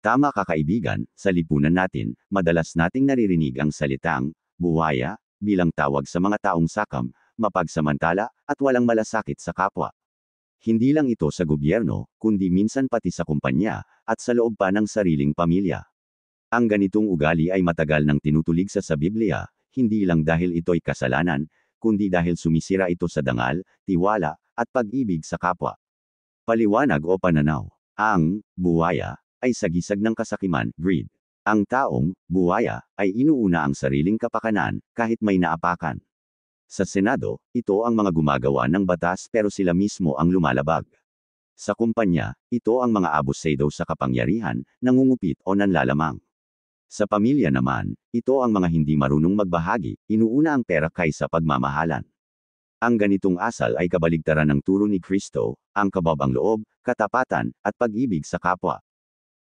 Tama ka kaibigan, sa lipunan natin, madalas nating naririnig ang salitang, buwaya, bilang tawag sa mga taong sakam, mapagsamantala, at walang malasakit sa kapwa. Hindi lang ito sa gobyerno, kundi minsan pati sa kumpanya, at sa loob pa ng sariling pamilya. Ang ganitong ugali ay matagal nang tinutulig sa Biblia, hindi lang dahil ito'y kasalanan, kundi dahil sumisira ito sa dangal, tiwala, at pag-ibig sa kapwa. Paliwanag o pananaw. Ang buwaya ay sagisag ng kasakiman, greed. Ang taong buwaya ay inuuna ang sariling kapakanan kahit may naapakan. Sa Senado, ito ang mga gumagawa ng batas pero sila mismo ang lumalabag. Sa kumpanya, ito ang mga abusado sa kapangyarihan, nangungupit o nanlalamang. Sa pamilya naman, ito ang mga hindi marunong magbahagi, inuuna ang pera kaysa pagmamahalan. Ang ganitong asal ay kabaligtaran ng turo ni Kristo, ang kababang loob, katapatan, at pag-ibig sa kapwa.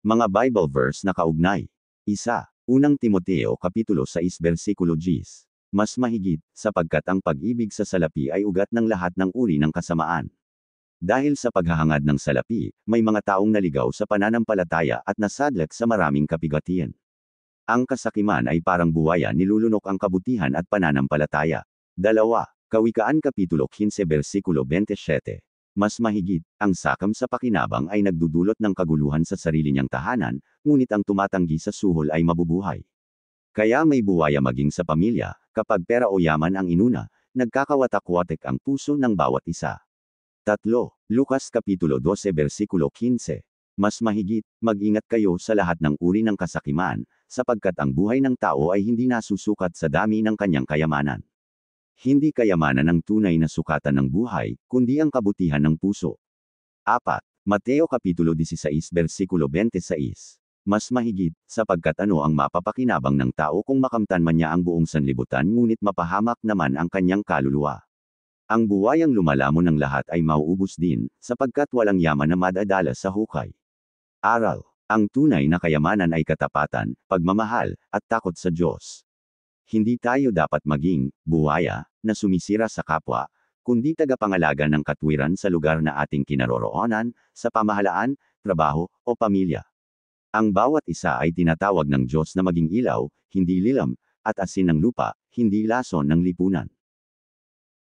Mga Bible verse na kaugnay. 1. Unang Timoteo Kapitulo 6 Versikulo 10. Mas mahigit, sapagkat ang pag-ibig sa salapi ay ugat ng lahat ng uri ng kasamaan. Dahil sa paghahangad ng salapi, may mga taong naligaw sa pananampalataya at nasadlak sa maraming kapigatian. Ang kasakiman ay parang buwaya, nilulunok ang kabutihan at pananampalataya. 2. Kawikaan Kapitulo 15 Versikulo 27. Mas mahigit, ang sakam sa pakinabang ay nagdudulot ng kaguluhan sa sarili niyang tahanan, ngunit ang tumatanggi sa suhol ay mabubuhay. Kaya may buwaya maging sa pamilya, kapag pera o yaman ang inuna, nagkakawatak-watek ang puso ng bawat isa. 3. Lukas Kapitulo 12 Versikulo 15. Mas mahigit, mag-ingat kayo sa lahat ng uri ng kasakiman, sapagkat ang buhay ng tao ay hindi nasusukat sa dami ng kanyang kayamanan. Hindi kayamanan ang tunay na sukatan ng buhay, kundi ang kabutihan ng puso. 4. Mateo Kapitulo 16 Versikulo 26. Mas mahigit, sapagkat ano ang mapapakinabang ng tao kung makamtan man niya ang buong sanlibutan ngunit mapahamak naman ang kanyang kaluluwa. Ang buwayang lumalamon ng lahat ay mauubos din, sapagkat walang yaman na madadala sa hukay. Aral. Ang tunay na kayamanan ay katapatan, pagmamahal, at takot sa Diyos. Hindi tayo dapat maging buwaya na sumisira sa kapwa, kundi tagapangalaga ng katwiran sa lugar na ating kinaroroonan, sa pamahalaan, trabaho, o pamilya. Ang bawat isa ay tinatawag ng Diyos na maging ilaw, hindi lilam, at asin ng lupa, hindi lason ng lipunan.